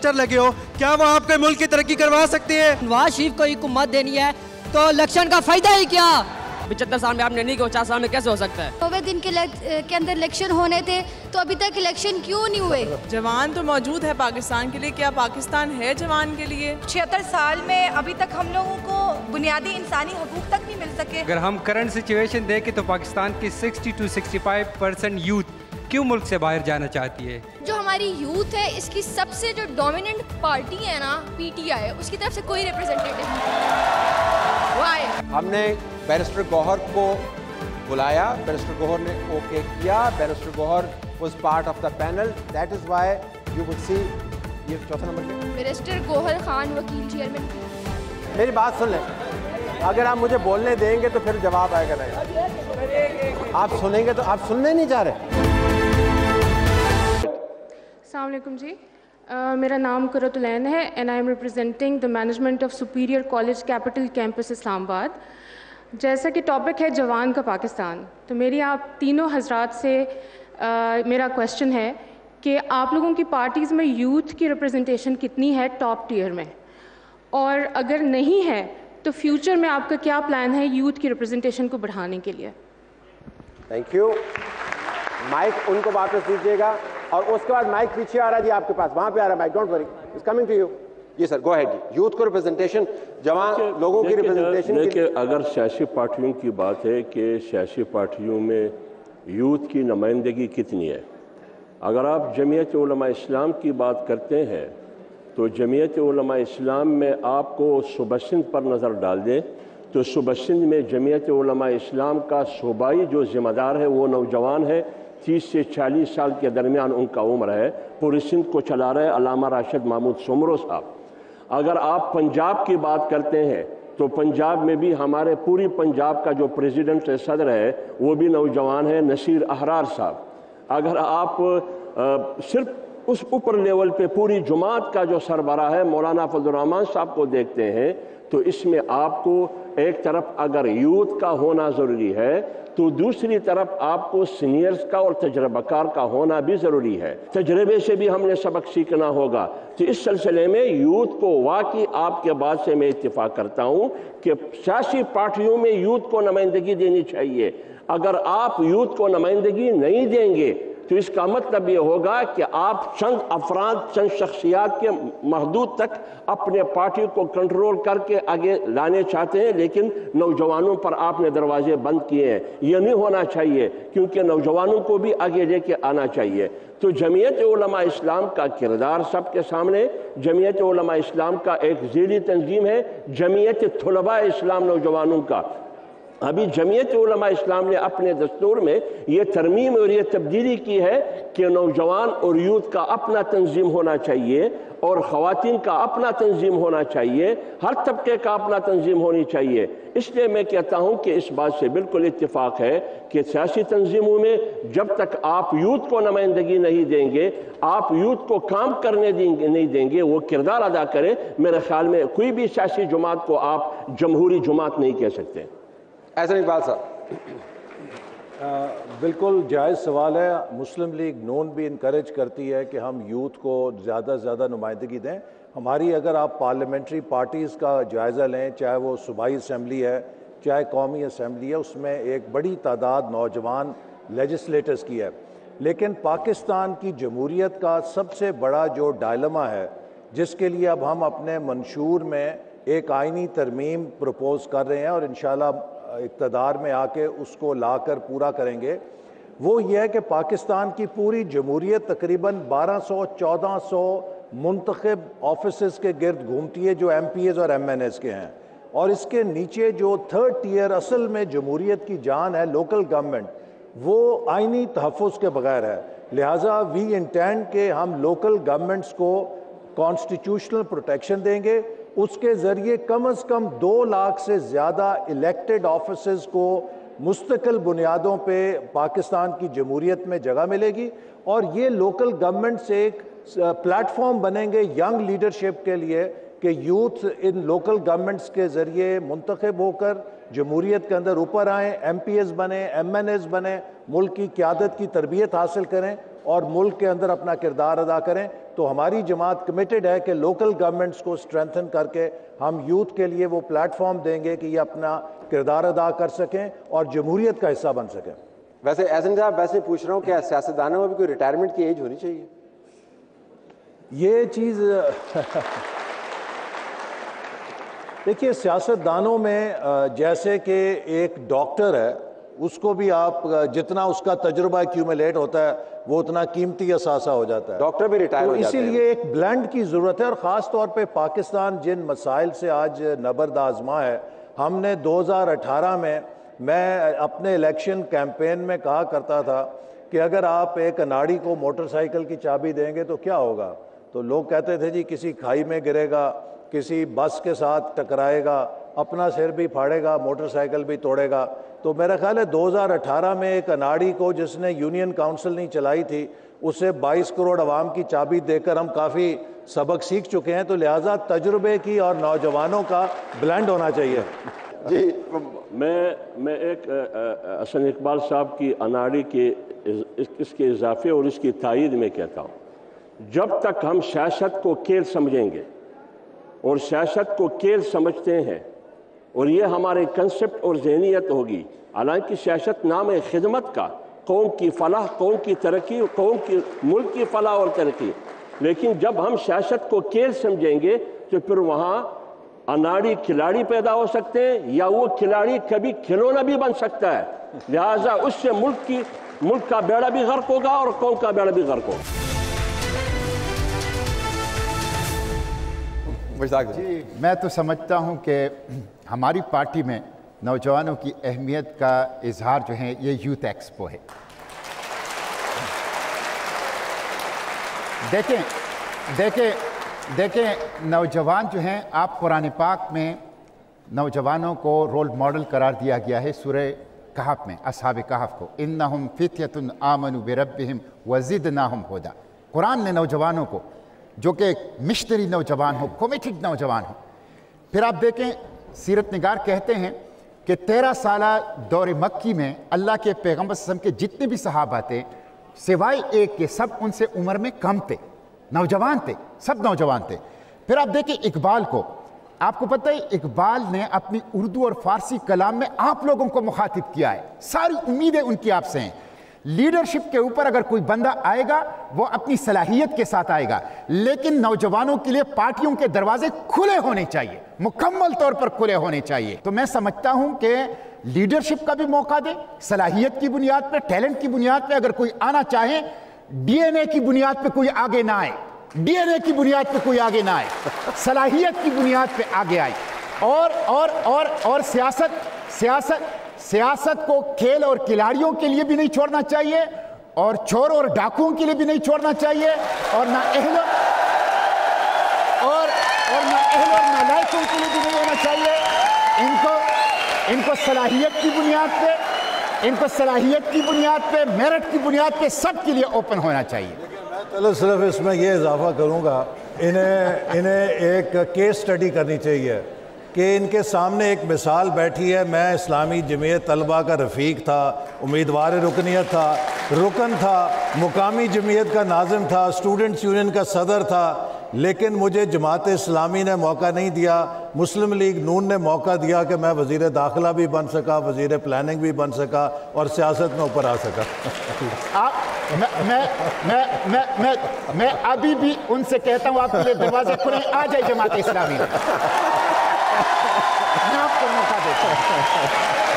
Minister लगे हो, क्या वो आपके मुल्क की तरक्की करवा सकते हैं? नवाज शरीफ को हुकूमत देनी है तो इलेक्शन का फायदा ही क्या? 75 साल में आपने नहीं किया, 50 साल में कैसे हो सकता है? 9 दिन के अंदर इलेक्शन होने थे तो अभी तक इलेक्शन क्यों नहीं हुए? जवान तो मौजूद है पाकिस्तान के लिए, क्या पाकिस्तान है जवान के लिए? 76 साल में अभी तक हम लोगों को बुनियादी इंसानी हकूक तक नहीं मिल सके। अगर हम करंट सिचुएशन देखें तो पाकिस्तान की 60 to 65% यूथ क्यों मुल्क से बाहर जाना चाहती है? जो हमारी यूथ है इसकी सबसे जो डोमिनेंट पार्टी है ना PTI, उसकी तरफ से कोई रिप्रेजेंटेटिव नहीं। Why? हमने बैरिस्टर गौहर को बुलाया, बैरिस्टर गौहर ने ओके किया, barrister Gohar was part of the panel, that is why you will see ये चौथा नंबर पे बैरिस्टर गौहर खान वकील चेयरमैन। मेरी बात सुन लें, अगर आप मुझे बोलने देंगे तो फिर जवाब आएगा नहीं, आप सुनेंगे तो आप सुनने नहीं जा रहे। अस्सलाम वालेकुम जी, मेरा नाम कुरतुलैन है and I am representing the management of superior college capital campus Islamabad. जैसा कि टॉपिक है जवान का पाकिस्तान, तो मेरी आप तीनों हजरात से मेरा क्वेश्चन है कि आप लोगों की पार्टीज़ में यूथ की रिप्रेजेंटेशन कितनी है टॉप टियर में, और अगर नहीं है तो फ्यूचर में आपका क्या प्लान है यूथ की रिप्रेजेंटेशन को बढ़ाने के लिए? Thank you. माइक उनको वापस दीजिएगा और उसके बाद माइक पीछे आ रहा है जी आपके पास, वहाँ पे आ रहा है mike, don't worry, it's coming to you. जी सर, गो अहेड जी। यूथ को रिप्रेजेंटेशन, जवान लोगों की रिप्रेजेंटेशन। देखिए, अगर सियासी पार्टियों की बात है कि सियासी पार्टियों में यूथ की नुमाइंदगी कितनी है, अगर आप जमीयत उलमा इस्लाम की बात करते हैं तो जमीयत उलमा इस्लाम में आपको सूबा सिंध पर नज़र डाल दें तो सूबा सिंध में जमीयत उलमा इस्लाम का सूबाई जो ज़िम्मेदार है वो नौजवान है, 30 से 40 साल के दरमियान उनका उम्र है, पूरी सिंध को चला रहे अल्लामा राशिद महमूद सुमरो साहब। अगर आप पंजाब की बात करते हैं तो पंजाब में भी हमारे पूरी पंजाब का जो प्रेसिडेंट सदर है वो भी नौजवान है, नसीर अहरार साहब। अगर आप सिर्फ उस ऊपर लेवल पे पूरी जमात का जो सरबराह है मौलाना फजल रहमान साहब को देखते हैं तो इसमें आपको एक तरफ अगर यूथ का होना ज़रूरी है तो दूसरी तरफ आपको सीनियर्स का और तजर्बाकार का होना भी ज़रूरी है। तजर्बे से भी हमने सबक सीखना होगा। तो इस सिलसिले में यूथ को वाकई आपके बात से मैं इत्तेफाक करता हूँ कि सियासी पार्टियों में यूथ को नुमाइंदगी देनी चाहिए। अगर आप यूथ को नुमाइंदगी नहीं देंगे तो इसका मतलब ये होगा कि आप चंद अफराद, चंद शख्सियात के महदूद तक अपने पार्टी को कंट्रोल करके आगे लाने चाहते हैं, लेकिन नौजवानों पर आपने दरवाजे बंद किए हैं। ये नहीं होना चाहिए, क्योंकि नौजवानों को भी आगे लेके आना चाहिए। तो जमीयत उलमा इस्लाम का किरदार सबके सामने, जमीयत उलमा इस्लाम का एक ज़ीली तंजीम है जमीयत तुलबा इस्लाम नौजवानों का। अभी जमीयत उलमा इस्लाम ने अपने दस्तूर में ये तरमीम और ये तब्दीली की है कि नौजवान और यूथ का अपना तंजीम होना चाहिए और ख़वातीन का अपना तंजीम होना चाहिए, हर तबके का अपना तंजीम होनी चाहिए। इसलिए मैं कहता हूँ कि इस बात से बिल्कुल इत्तेफाक है कि सियासी तंजीमों में जब तक आप यूथ को नुमाइंदगी नहीं देंगे, आप यूथ को काम करने नहीं देंगे, वो किरदार अदा करें, मेरे ख्याल में कोई भी सियासी जमात को आप जमहूरी जमात नहीं कह सकते। ऐसा इकबाल साहब। बिल्कुल जायज़ सवाल है। मुस्लिम लीग नून भी इनकरेज करती है कि हम यूथ को ज़्यादा से ज़्यादा नुमाइंदगी दें। हमारी अगर आप पार्लियामेंट्री पार्टीज़ का जायज़ा लें, चाहे वो सूबाई असम्बली है चाहे कौमी असम्बली है, उसमें एक बड़ी तादाद नौजवान लेजिस्लेटर्स की है। लेकिन पाकिस्तान की जमहूरियत का सबसे बड़ा जो डायलमा है, जिसके लिए अब हम अपने मंशूर में एक आइनी तरमीम प्रपोज़ कर रहे हैं और इंशाल्लाह इक़्तिदार में आके उसको लाकर पूरा करेंगे, वो ये है कि पाकिस्तान की पूरी जमहूरियत तकरीबन 1200-1400 मुंतखब ऑफिसेस के गिर्द घूमती है जो MPs और MNAs के हैं, और इसके नीचे जो थर्ड टियर असल में जमहूरियत की जान है लोकल गवर्नमेंट, वो आइनी तहफ़्फ़ुज़ के बगैर है। लिहाजा वी इंटेंड के हम लोकल गवर्नमेंट्स को कॉन्स्टिट्यूशनल प्रोटेक्शन देंगे, उसके ज़रिए कम अज़ कम 2 लाख से ज़्यादा इलेक्टेड ऑफिसर्स को मुस्तकिल बुनियादों पे पाकिस्तान की जमहूरियत में जगह मिलेगी, और ये लोकल गवर्नमेंट से एक प्लेटफॉर्म बनेंगे यंग लीडरशिप के लिए कि यूथ इन लोकल गवर्नमेंट्स के ज़रिए मुंतखब होकर जमहूरियत के अंदर ऊपर आएँ, MPs बने, MNAs बने, मुल्क की क़यादत की तरबियत हासिल करें और मुल्क के अंदर अपना किरदार अदा करें। تو ہماری جماعت کمیٹڈ ہے کہ لوکل گورنمنٹس کو اسٹرینتھن کر کے ہم یوتھ کے لیے وہ پلیٹ فارم دیں گے کہ یہ اپنا کردار ادا کر سکیں اور جمہوریت کا حصہ بن سکیں. ویسے احسن صاحب ویسے پوچھ رہا ہوں کہ سیاستدانوں میں بھی کوئی ریٹائرمنٹ کی ایج ہونی چاہیے؟ یہ چیز دیکھیے سیاستدانوں میں جیسے کہ ایک ڈاکٹر ہے اس کو بھی آپ جتنا اس کا تجربہ ایکیومولیٹ ہوتا ہے وہ اتنا قیمتی اثاثہ ہو جاتا ہے. ڈاکٹر بھی ریٹائر ہو جاتے ہیں. اسی لیے ایک بلینڈ کی ضرورت ہے اور خاص طور پہ پاکستان جن مسائل سے آج نبرد آزما ہے. ہم نے 2018 میں اپنے الیکشن کیمپین میں کہا کرتا تھا کہ اگر آپ ایک اناڑی کو موٹر سائیکل کی چابی دیں گے تو کیا ہوگا؟ تو لوگ کہتے تھے جی کسی کھائی میں گرے گا, کسی بس کے ساتھ ٹکرائے گا, اپنا سر بھی پھاڑے گا, موٹر سائیکل بھی توڑے گا. تو میرا خیال ہے 2018 میں ایک اناڑی کو جس نے یونین کاؤنسل نہیں چلائی تھی اسے 22 کروڑ عوام کی چابی دے کر ہم کافی سبق سیکھ چکے ہیں. تو لہٰذا تجربے کی اور نوجوانوں کا بلینڈ ہونا چاہیے. جی میں ایک حسن اقبال صاحب کی اناڑی کے اس کے اضافے اور اس کی تائید میں کہتا ہوں, جب تک ہم سیاست کو کھیل سمجھیں گے اور سیاست کو کھیل سمجھتے ہیں اور یہ ہمارے کنسپٹ اور ذہنیت ہوگی, حالانکہ سیاست نام ہے خدمت کا, قوم کی فلاح, قوم کی ترقی, قوم کی ملک کی فلاح اور ترقی, لیکن جب ہم سیاست کو کھیل سمجھیں گے تو پھر وہاں اناڑی کھلاڑی پیدا ہو سکتے ہیں یا وہ کھلاڑی کبھی کھلونا بھی بن سکتا ہے. لہٰذا اس سے ملک کا بیڑا بھی غرق ہوگا اور قوم کا بیڑا بھی غرق ہوگا. جی میں تو سمجھتا ہوں کہ ہماری پارٹی میں نوجوانوں کی اہمیت کا اظہار جو ہے یہ یوتھ ایکسپو ہے. دیکھیں نوجوان جو ہیں, آپ قرآن پاک میں نوجوانوں کو رول ماڈل قرار دیا گیا ہے سورہ کہف میں, اصحاب کہف کو, انہم فتیۃ آمنوا بربہم وزدناہم ھدی. قرآن نے نوجوانوں کو جو کہ مشنری نوجوان ہو, کمیٹڈ نوجوان ہو. پھر آپ دیکھیں سیرت نگار کہتے ہیں کہ 13 سالہ دور مکی میں اللہ کے پیغمبر صلی اللہ علیہ وسلم کے جتنے بھی صحابہ تھے سوائے ایک کے سب ان سے عمر میں کم تھے, نوجوان تھے, سب نوجوان تھے. پھر آپ دیکھیں اقبال کو, آپ کو پتہ ہے اقبال نے اپنی اردو اور فارسی کلام میں آپ لوگوں کو مخاطب کیا ہے. ساری امیدیں ان کی آپ سے ہیں. لیڈرشپ کے اوپر اگر کوئی بندہ آئے گا وہ اپنی صلاحیت کے ساتھ آئے گا, لیکن نوجوانوں کے لیے پارٹیوں کے دروازے کھلے ہونے چاہیے, مکمل طور پر کھلے ہونے چاہیے. تو میں سمجھتا ہوں کہ لیڈرشپ کا بھی موقع دیں, صلاحیت کی بنیاد پہ, ٹیلنٹ کی بنیاد پہ. اگر کوئی آنا چاہے ڈی این اے کی بنیاد پہ کوئی آگے نہ آئے, ڈی این اے کی بنیاد پہ کوئی آگے نہ آئے, صلاحیت کی بنیاد پہ آگے آئے. اور سیاست کو کھیل اور کھلاڑیوں کے لیے بھی نہیں چھوڑنا چاہیے اور چوروں اور ڈاکوؤں کے لیے بھی نہیں چھوڑنا چاہیے, اور نہ اہل اور نالائقوں کے لیے بھی نہیں ہونا چاہیے. ان کو صلاحیت کی بنیاد پہ, میرٹ کی بنیاد پہ سب کے لیے اوپن ہونا چاہیے. چلو صرف اس میں یہ اضافہ کروں گا, انہیں ایک کیس سٹڈی کرنی چاہیے کہ ان کے سامنے ایک مثال بیٹھی ہے. میں اسلامی جمعیت طلبہ کا رفیق تھا, امیدوار رکنیت تھا, رکن تھا, مقامی جمعیت کا ناظم تھا, اسٹوڈنٹس یونین کا صدر تھا, لیکن مجھے جماعت اسلامی نے موقع نہیں دیا, مسلم لیگ نون نے موقع دیا کہ میں وزیر داخلہ بھی بن سکا, وزیر پلاننگ بھی بن سکا اور سیاست میں اوپر آ سکا. میں ابھی بھی ان سے کہتا ہوں آپ کے لیے دروازے کھلے, آ جائے جماعت اسلامی میں, میں آپ کو موقع دیتا ہوں.